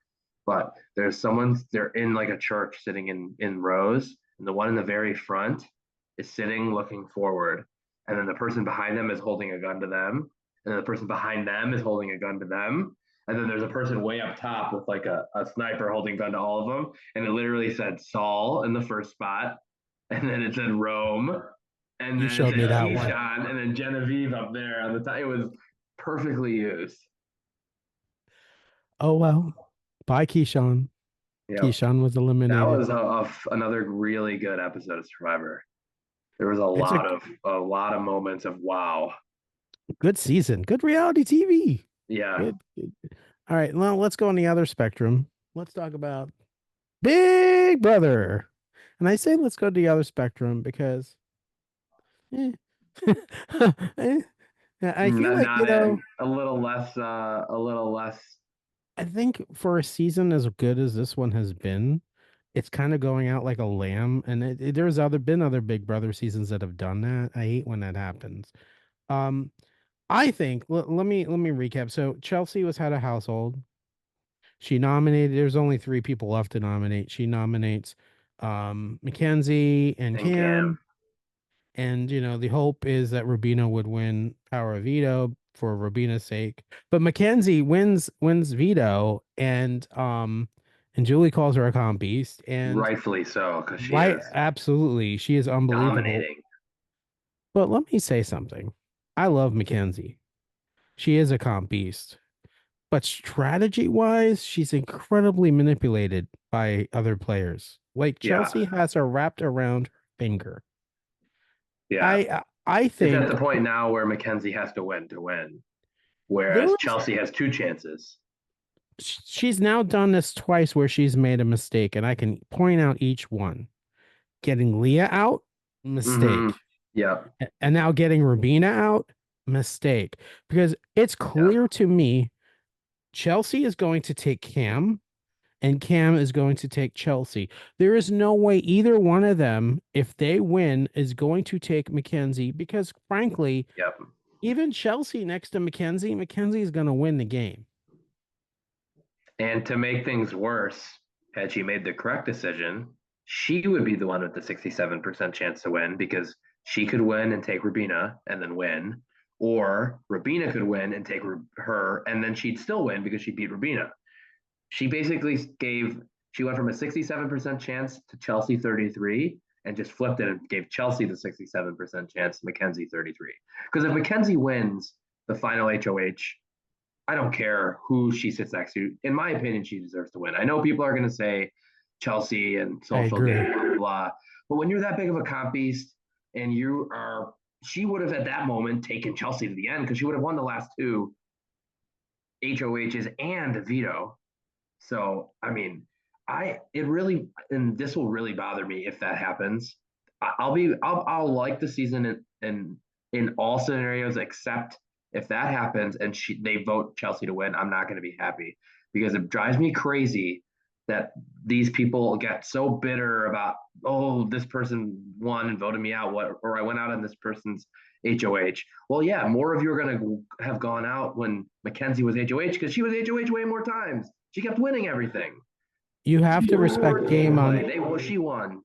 But they're in like a church sitting in rows, and the one in the very front is sitting looking forward, and then the person behind them is holding a gun to them, and then the person behind them is holding a gun to them, and then there's a person way up top with like a sniper holding a gun to all of them, and it literally said Saul in the first spot, and then it said Rome, and You then it showed me said that one. Keyshawn, and then Genevieve up there on the top. It was perfectly used. Oh well. Bye, Keyshawn. Yep. Keyshawn was That eliminated. was another really good episode of Survivor. There was It's a a lot of moments of wow. good season. Good reality TV. Yeah. Good. All right. Well, let's go on the other spectrum. Let's talk about Big Brother. And I say let's go to the other spectrum because eh, eh, I feel like, Not a little less. I think for a season as good as this one has been, it's kind of going out like a lamb. And there's been other Big Brother seasons that have done that. I hate when that happens. Um, I think let me recap. So Chelsea was had a household. She nominated. There's only 3 people left to nominate. She nominates Mackenzie and And Cam. Cam. And the hope is that Rubina would win Power of Veto for Rubina's sake. But Mackenzie wins veto, and Julie calls her a calm beast. And Rightfully so, because she why is absolutely she is unbelievable. dominating. But let me say something. I love Mackenzie. She is a calm beast. But strategy wise, she's incredibly manipulated by other players. Like Yeah. Chelsea has her wrapped around her finger. Yeah. I It's at the think point now where Mackenzie has to win, there whereas was Chelsea has 2 chances. she's now done this twice where she's made a mistake, and I can point out each one. Getting Leah out, Mm-hmm. mistake. Yep. And now getting Rubina out, mistake. Because it's Yep. clear to me Chelsea is going to take Cam and Cam is going to take Chelsea. There is no way either one of them, if they win, is going to take Mackenzie because, frankly, Yep. even Chelsea next to Mackenzie is going to win the game. And to make things worse, had she made the correct decision, she would be the one with the 67% chance to win because she could win and take Rubina and then win. Or Rubina could win and take her, and then she'd still win because she beat Rubina. She basically she went from a 67% chance to Chelsea 33 and just flipped it and gave Chelsea the 67% chance, Mackenzie 33. Because if Mackenzie wins the final HOH, I don't care who she sits next to. In my opinion, she deserves to win. I know people are going to say Chelsea and I social agree. game, blah, blah, blah. But when you're that big of a comp beast and she would have at that moment taken Chelsea to the end because she would have won the last 2 HOHs and veto. So, I mean, and this will really bother me if that happens. I'll like the season in all scenarios except if that happens and they vote Chelsea to win. I'm not going to be happy because it drives me crazy that these people get so bitter about, oh, this person won and voted me out, or I went out on this person's HOH. Well, yeah, more of you are going to have gone out when Mackenzie was HOH because she was HOH way more times. She kept winning everything. You have to respect game on Like they well, she won.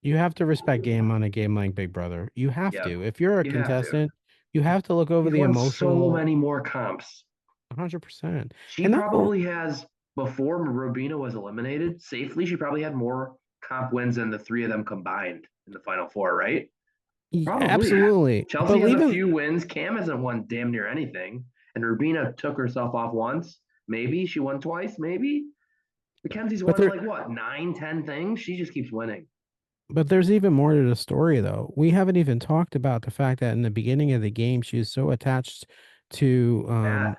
you have to respect game on a game like Big Brother. You have Yep, to. If you're a you have to. contestant, you have to look over She's the won so emotional many more comps. 100%. She And not only, probably has before Robina was eliminated safely. She probably had more comp wins than the three of them combined in the final four, right? Probably. absolutely. Chelsea But has a even few wins. Cam hasn't won damn near anything. And Rubina took herself off once. Maybe she won twice. Maybe. Mackenzie's but won there like what, 9, 10 things? She just keeps winning. But there's even more to the story, though. We haven't even talked about the fact that in the beginning of the game, she was so attached to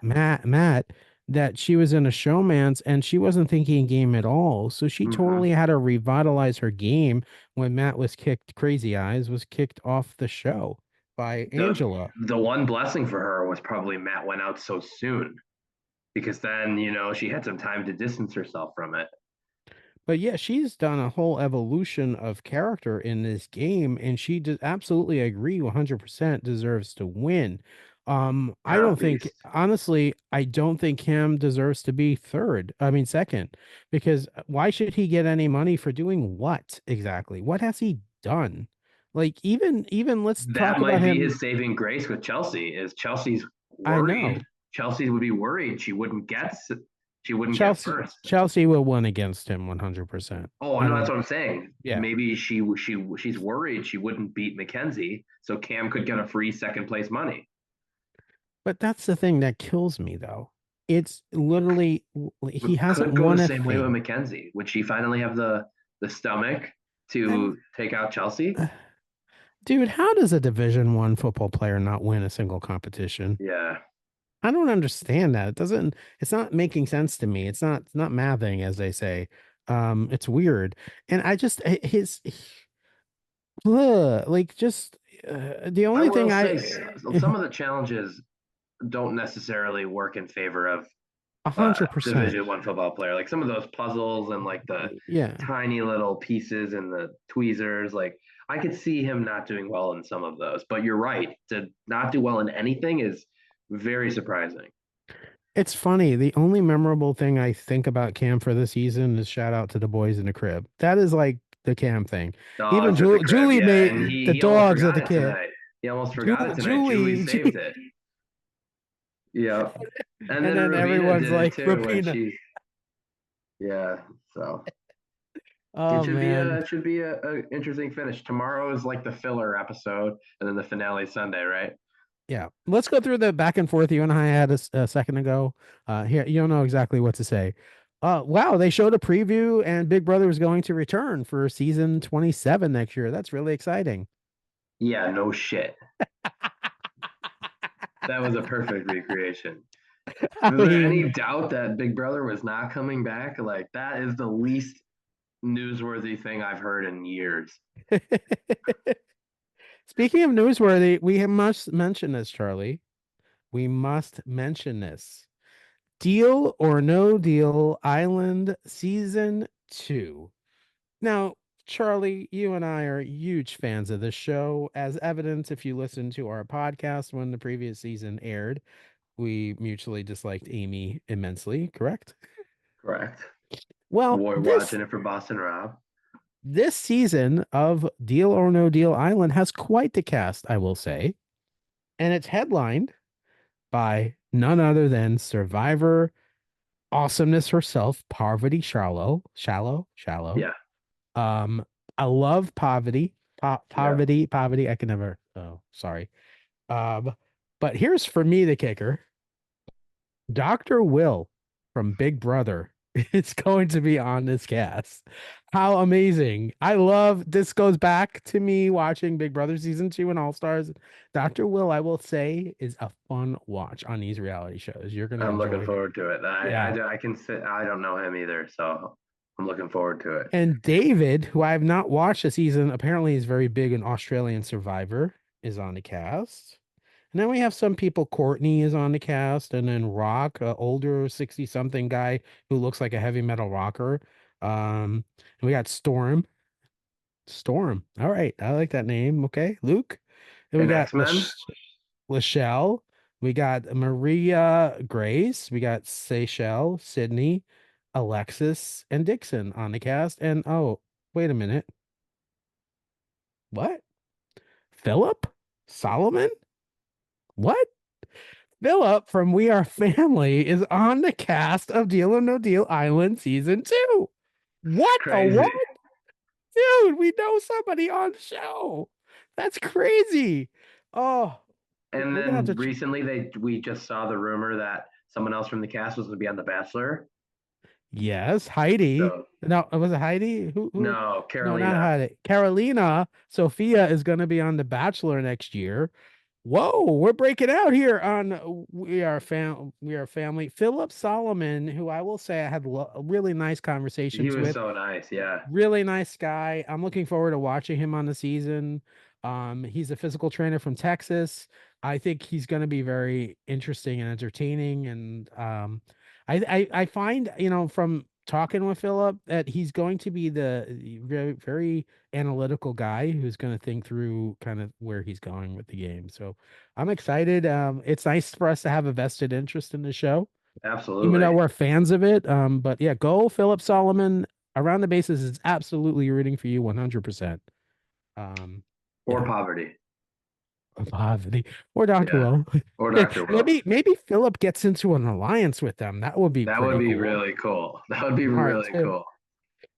Matt. Matt that she was in a showman's and she wasn't thinking game at all. So she Mm-hmm. totally had to revitalize her game when Matt was kicked, Crazy Eyes was kicked off the show by The Angela. the one blessing for her was probably Matt went out so soon because then, she had some time to distance herself from it. But yeah, she's done a whole evolution of character in this game, and she does absolutely agree 100% deserves to win. I At don't think, least. honestly, I don't think Cam deserves to be third. I mean, second, because why should he get any money for doing what exactly? What has he done? Like, even let's That talk about might be him. his saving grace with Chelsea is Chelsea's I worried. know Chelsea would be worried she wouldn't get first. Chelsea will win against him 100%. Oh I no, that's don't, what I'm saying. yeah. Maybe she's worried she wouldn't beat Mackenzie, so Cam could get a free second place money. But that's the thing that kills me, though. It's literally he hasn't Could go the won a same way with thing. Mackenzie. Would she finally have the stomach And to take out Chelsea? dude, how does a Division 1 football player not win a single competition? Yeah. I don't understand that. It's not making sense to me. It's not mathing, as they say. It's weird. And I just like just the I only will thing say I some of the challenges don't necessarily work in favor of 100%. Division 1 football player. Like some of those puzzles and like the Yeah. tiny little pieces and the tweezers, like I could see him not doing well in some of those. But you're right, to not do well in anything is very surprising. It's funny. The only memorable thing I think about Cam for this season is shout out to the boys in the crib. That is like the Cam thing. Even Dogs at the crib, Julie yeah, and made he the he almost dogs at forgot the it kid. tonight. He almost forgot it tonight. Julie Julie, saved it. Yeah, and and then then Ravina everyone's did it like, too when Rapina. she's yeah. So it Oh should be man. a interesting finish. Tomorrow is like the filler episode, and then the finale Sunday, right? Yeah. Let's go through the back and forth you and I had a second ago. Here, you don't know exactly what to say. Wow, they showed a preview and Big Brother was going to return for season 27 next year. That's really exciting. Yeah, no shit. That was a perfect recreation. I Was there mean, any doubt that Big Brother was not coming back? Like that is the least newsworthy thing I've heard in years. speaking of newsworthy, we must mention this, Charlie. We must mention this. Deal or No Deal Island Season 2. Now, Charlie, you and I are huge fans of this show, as evidence if you listen to our podcast when the previous season aired. We mutually disliked Amy immensely, correct? Correct. Well, We're this watching it for Boston Rob. this season of Deal or No Deal Island has quite the cast, I will say. And it's headlined by none other than Survivor awesomeness herself, Parvati Shallow. Yeah. Um, I love Parvati, Yeah. Parvati. I can never. Oh, sorry. Um, but here's for me the kicker: Dr. Will from Big Brother is going to be on this cast. How amazing! I love this. Goes back to me watching Big Brother season 2 and All Stars. Dr. Will, I will say, is a fun watch on these reality shows. You're gonna I'm looking enjoy him. forward to it. Yeah. I can sit. I don't know him either, so I'm looking forward to it. And David, who I have not watched a season, apparently is very big in Australian Survivor, is on the cast. And then we have some people. Courtney is on the cast, and then Rock, a older 60 something guy who looks like a heavy metal rocker. And we got Storm. Storm. All right. I like that name. Okay. Luke. Then we And got X-Men? Lachelle. We got Maria Grace. We got Seychelle, Sydney, Alexis, and Dixon on the cast. And oh, wait a minute. What? Philip? Solomon? What? Philip from We Are Family is on the cast of Deal or No Deal Island season 2. What the what? Crazy. Dude, we know somebody on the show. That's crazy. Oh, And we're gonna have then to recently we just saw the rumor that someone else from the cast was going to be on The Bachelor. yes, Heidi. So No, was it Heidi? Who? no, No, not Carolina. Heidi. Carolina Sophia is going to be on The Bachelor next year. Whoa, we're breaking out here on We Are Family. Philip Solomon, who I will say I had really nice He conversations was with. so nice. Yeah, Really nice guy. I'm looking forward to watching him on the season. He's a physical trainer from Texas. I think he's going to be very interesting and entertaining. And I find, from talking with Philip that he's going to be the very, very analytical guy who's going to think through kind of where he's going with the game. So I'm excited. It's nice for us to have a vested interest in the show even though absolutely. we're fans of it. But yeah, go Philip Solomon. Around the bases is absolutely rooting for you 100%. Or Yeah, poverty. Poverty or Dr. Yeah, Will. or Dr. Will. Maybe Philip gets into an alliance with them. That would be That would pretty be cool. really cool. That would be Smart really too. cool.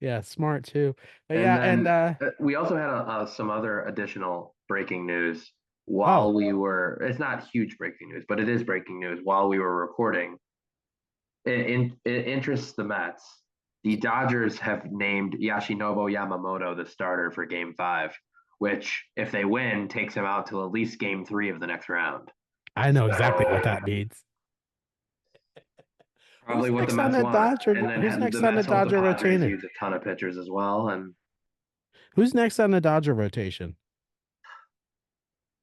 Yeah, smart too. But And yeah, and then we also had some other additional breaking news oh, while we were, it's not huge breaking news, but it is breaking news while we were recording. It interests the Mets. The Dodgers have named Yoshinobu Yamamoto the starter for game 5, which, if they win, takes him out to at least game 3 of the next round. I know exactly what So that means. probably Who's what the next on Mets the want. And Dodger? Who's then the next on the Mets hope the Dodger Padres rotation? use a ton of pitchers as well. And Who's next on the Dodger rotation?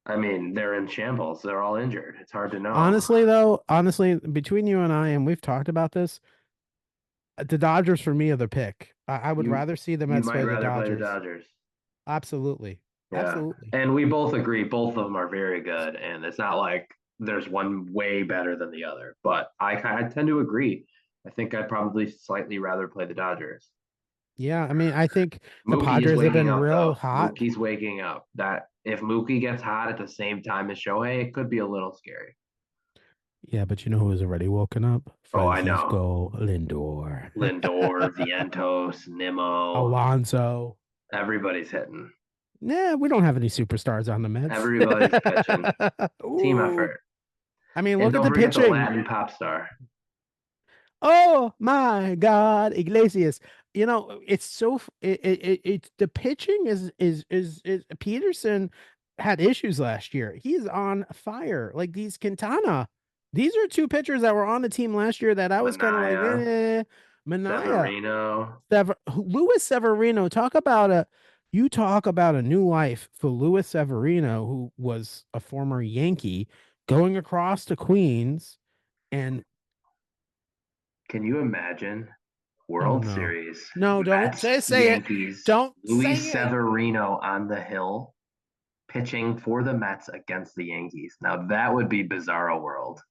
I mean, they're in shambles. They're all injured. It's hard to know. Honestly, though, between you and I, and we've talked about this, the Dodgers for me are the pick. I would You rather see the you Mets might play the rather play the Dodgers. Dodgers. Absolutely. Yeah. Absolutely. And we both agree both of them are very good. And it's not like there's one way better than the other. But I tend to agree. I think I'd probably slightly rather play the Dodgers. Yeah, I mean, I think the Mookie is Padres have waking been up real though. hot. Mookie's waking up. That if Mookie gets hot at the same time as Shohei, it could be a little scary. Yeah, but you know who has already woken up? Oh, I know. Francisco Lindor. Lindor, Vientos, Nimmo, Alonso. everybody's hitting. Nah, we don't have any superstars on the Mets. Everybody's pitching. Team Ooh. effort. I mean, And look at don't the forget the pitching. Latin pop star. Oh my God, Iglesias. It's so it's the pitching is Peterson had issues last year. He's on fire. Like these Quintana. These are two pitchers that were on the team last year that I was kind of like, Mania, Mania. Severino. Luis Severino, you talk about a new life for Luis Severino, who was a former Yankee going across to Queens and Can you imagine oh World no. Series, No, don't Mets, say it. Yankees, Don't say Luis it. Severino on the hill pitching for the Mets against the Yankees? Now that would be bizarro world.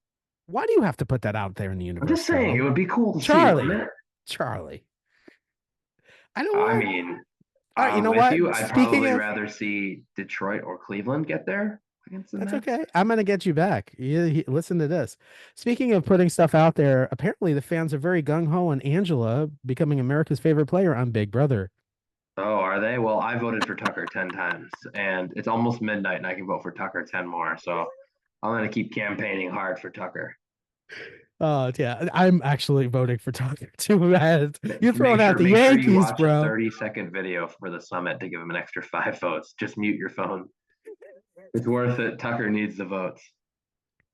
Why do you have to put that out there in the I'm universe, just saying it Charlie? would be cool to see, wouldn't Charlie. it? Charlie. I know I what? mean, All right, you I'm know with what? you. I'd Speaking probably of rather see Detroit or Cleveland get there against the that's Mets. okay. I'm gonna get you back. Listen to this. Speaking of putting stuff out there, apparently the fans are very gung ho on Angela becoming America's favorite player on Big Brother. Oh, are they? Well, I voted for Tucker 10 times and it's almost midnight and I can vote for Tucker 10 more. So I'm going to keep campaigning hard for Tucker. Oh yeah, I'm actually voting for Tucker too. You're throwing Make out sure the make sure you Yankees, watch a bro. 30-second video for the summit to give him an extra 5 votes. Just mute your phone. It's worth it. Tucker needs the votes.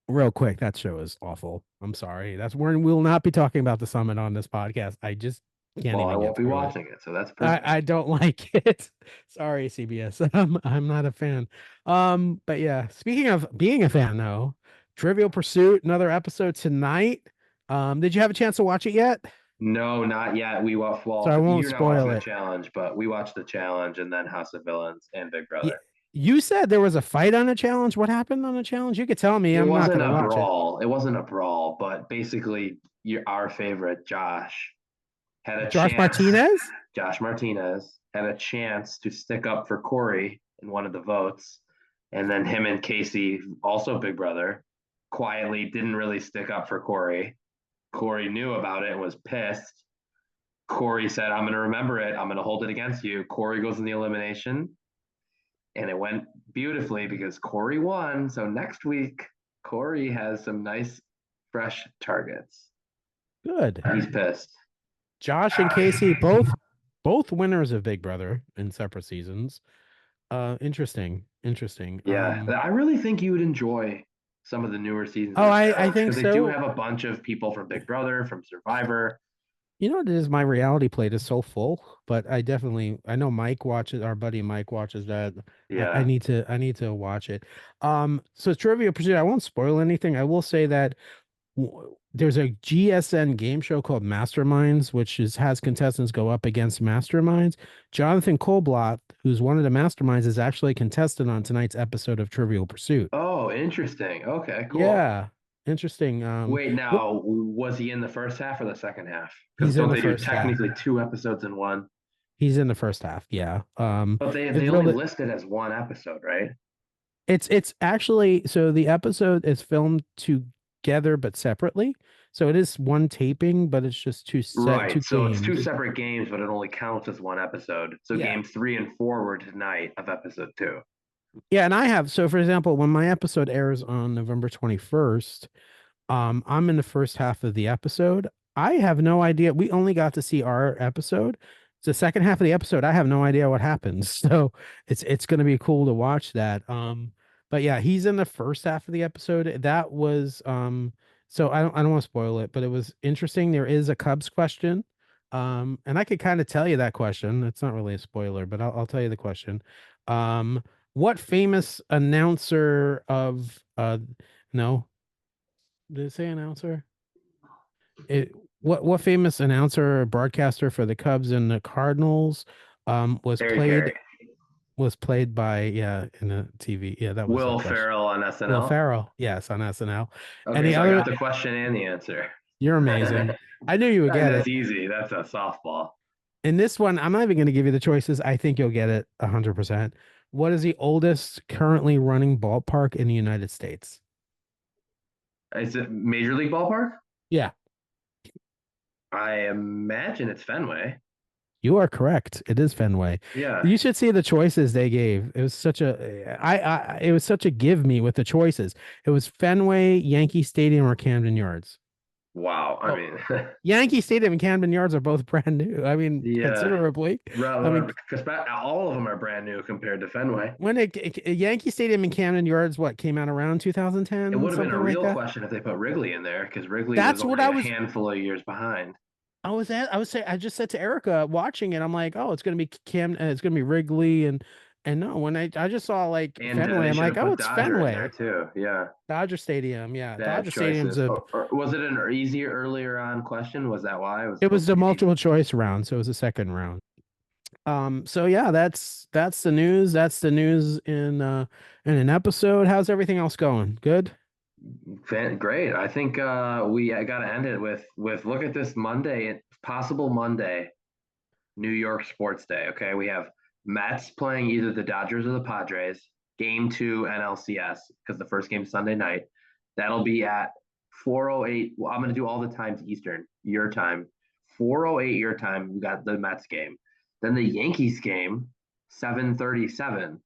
Real quick, that show is awful. I'm sorry. We'll not be talking about the summit on this podcast. I just can't Well, I even get won't be through it. watching it, so that's perfect. I don't like it. Sorry, CBS. I'm not a fan. But yeah, speaking of being a fan though, Trivial Pursuit, another episode tonight. Did you have a chance to watch it yet? No, not yet. We watched, So well, I won't you're not spoil watching the it. challenge, but we watched the challenge and then House of Villains and Big Yeah, Brother. You said there was a fight on a challenge. What happened on a challenge? You could tell me. It I'm not wasn't going to a watch it. brawl. It wasn't a brawl, but basically, our favorite Josh had a Josh chance. Martinez? Josh Martinez had a chance to stick up for Corey in one of the votes, and then him and Casey, also Big Brother, quietly didn't really stick up for Corey. Corey knew about it and was pissed. Corey said, "I'm going to remember it. I'm going to hold it against you." Corey goes in the elimination, and it went beautifully because Corey won. So next week, Corey has some nice, fresh targets. Good. He's pissed. Josh and Casey, both winners of Big Brother in separate seasons. Interesting. Interesting. Yeah, I really think you would enjoy some of the newer seasons of Oh, the I challenge think because they do so. have a bunch of people from Big Brother, from Survivor. You know what it is? My reality plate is so full, but I know Mike watches, our buddy Mike watches that. I Yeah. need to watch it. So Trivia Pursuit, I won't spoil anything. I will say that there's a GSN game show called Masterminds, which has contestants go up against masterminds. Jonathan Colblatt, who's one of the masterminds, is actually a contestant on tonight's episode of Trivial Pursuit. Oh, interesting. Okay, cool. Yeah, interesting. Wait, What now was he in the first half or the second half? Because he's in don't the they do first half. technically two episodes in one? He's in the first half. Yeah. But they It's only really list it as one episode, right? it's actually so the episode is filmed together but separately. So it is one taping, but it's just two Right. So it's two games. separate games, but it only counts as one episode. So Yeah. games 3 and 4 were tonight of episode two. Yeah, and I have so for example, when my episode airs on November 21st, I'm in the first half of the episode. I have no idea. We only got to see our episode. It's the second half of the episode. I have no idea what happens. So it's gonna be cool to watch that. But yeah, he's in the first half of the episode. That was so I don't want to spoil it, but it was interesting. There is a Cubs question. And I could kind of tell you that question. It's not really a spoiler, but I'll tell you the question. Um, what famous announcer of no, did it say announcer? It what famous announcer or broadcaster for the Cubs and the Cardinals was Harry Carey. played by in the TV. Yeah, that was the Will question. Ferrell on Will SNL. Ferrell, yes, on SNL. And Okay, the so I other, got the question and the answer. you're amazing. I knew you would get That's it. easy. That's a softball. In this one, I'm not even going to give you the choices. I think you'll get it 100%. What is the oldest currently running ballpark in the United States? Is it Major League Ballpark? Yeah, I imagine it's Fenway. you are correct. It is Fenway. Yeah. You should see the choices they gave. It was such a it was such a give me with the choices. It was Fenway, Yankee Stadium, or Camden Yards. Wow. I Oh, mean, Yankee Stadium and Camden Yards are both brand new. I mean, yeah. considerably. I mean, Because all of them are brand new compared to Fenway. when Yankee Stadium and Camden Yards, what came out around It 2010, would have been a something like real that. question if they put Wrigley in there because Wrigley was That's what only I a was. handful of years behind. I was saying. I just said to Erica watching it. I'm like, oh, it's gonna be it's gonna be Wrigley and no, when I just saw like And Fenway, they I'm should like, have oh, put it's Dodger in there Fenway. too. Yeah. Dodger Stadium. Yeah, Bad Dodger Stadium's choices. a. Or was it an easier earlier on question? Was that why it was It was supposed to the be an easy? multiple choice round, so it was the second round. So yeah, that's the news. That's the news in an episode. How's everything else going? Good? Great. I think I got to end it with look at this Monday, possible Monday, New York Sports Day. Okay, we have Mets playing either the Dodgers or the Padres. Game two NLCS because the first game Sunday night. That'll be at 4:08. Well, I'm going to do all the times Eastern, your time. 4:08 your time. You got the Mets game. Then the Yankees game, 7:37.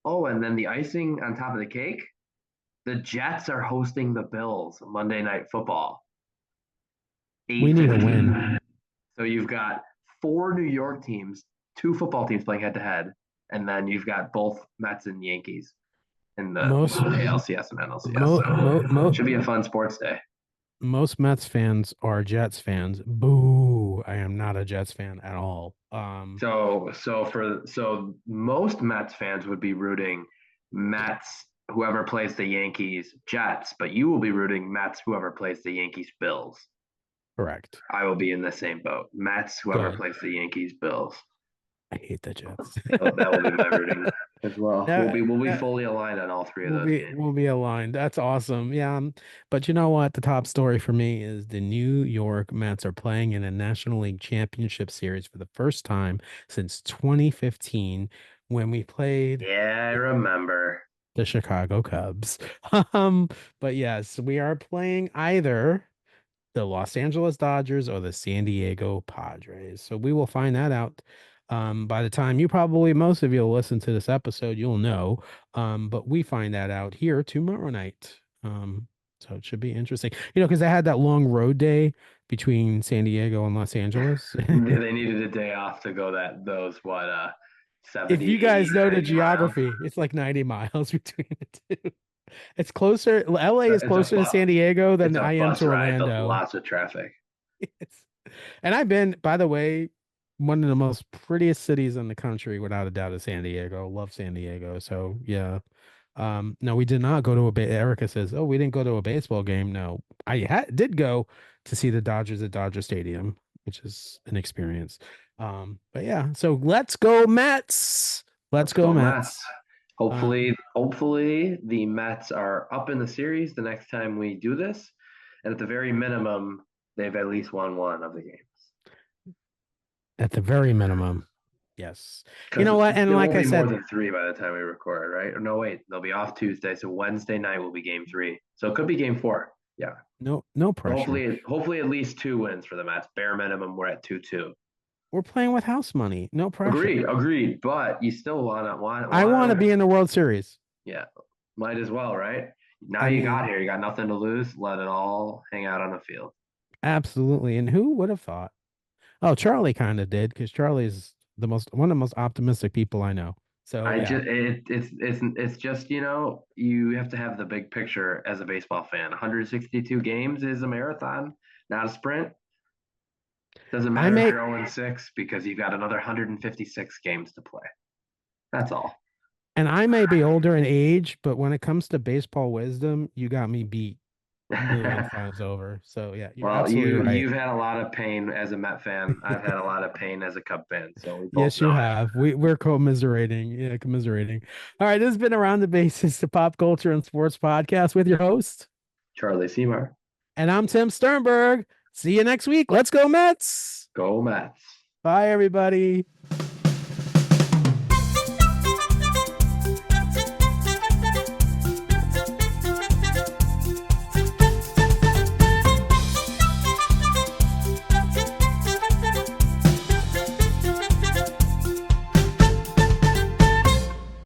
Oh, and then the icing on top of the cake, the Jets are hosting the Bills Monday Night Football, We need a win. 8:15. So you've got four New York teams, two football teams playing head to head, and then you've got both Mets and Yankees in the Most ALCS and NLCS. mo mo So it mo should be a fun sports day. most Mets fans are Jets fans. Boo! I am not a Jets fan at all. So most Mets fans would be rooting Mets whoever plays the Yankees Jets, but you will be rooting Mets whoever plays the Yankees Bills. Correct. I will be in the same boat. Mets whoever Good. plays the Yankees Bills. I hate the Jets. That will be my rooting. as well. That, We'll be that fully aligned on all three of those games. we'll be aligned. That's awesome. Yeah. But you know what? The top story for me is the New York Mets are playing in a National League Championship Series for the first time since 2015 when we played Yeah, I remember. the Chicago Cubs. Um, but yes, we are playing either the Los Angeles Dodgers or the San Diego Padres. So we will find that out. By the time most of you will listen to this episode, you'll know. But we find that out here tomorrow night. So it should be interesting. Because they had that long road day between San Diego and Los Angeles. They needed a day off to go those what If 70, you 80, guys know the 90 miles. geography, it's like 90 miles between the two. It's closer. LA is It's a closer to San Diego than it's a I am bus to ride, but Orlando. lots of traffic. It's, and I've been, by the way, one of the most prettiest cities in the country, without a doubt, is San Diego. Love San Diego. So yeah. No, we did not go to Erica says, "Oh, we didn't go to a baseball game." No, did go to see the Dodgers at Dodger Stadium, which is an experience. But yeah, so let's go Mets. Let's Let's go go Mets. Mets. Um, Hopefully the Mets are up in the series the next time we do this, and at the very minimum, they've at least won one of the games. at the very minimum, yes. You Because know what? And there like won't I be more said, than three by the time we record, right? Or no, wait, they'll be off Tuesday, so Wednesday night will be game three. So it could be game four. Yeah. no pressure. Hopefully at least two wins for the Mets. Bare minimum, we're at 2-2. We're playing with house money. No pressure. Agreed. But you still I want to want be in the World Series. yeah, might as well, right? Now I you got mean, here, you got nothing to lose. Let it all hang out on the field. absolutely. And who would have thought? Oh, Charlie kind of did because Charlie's one of the most optimistic people I know. So I yeah, just it's just you have to have the big picture as a baseball fan. 162 games is a marathon, not a sprint. Doesn't I matter if may you're 0-6 because you've got another 156 games to play. That's all. I may be older in age, but when it comes to baseball wisdom, you got me beat a million times over. So yeah, you're Well, absolutely right. you've had a lot of pain as a Met fan. I've had a lot of pain as a Cub fan, so we both Yes, you know it. have. We're commiserating. Yeah, commiserating. All right, this has been Around the Bases, the pop culture and sports podcast with your host. Charlie Seymour, And I'm Tim Sternberg. See you next week. Let's go, Mets. go Mets. Bye, everybody.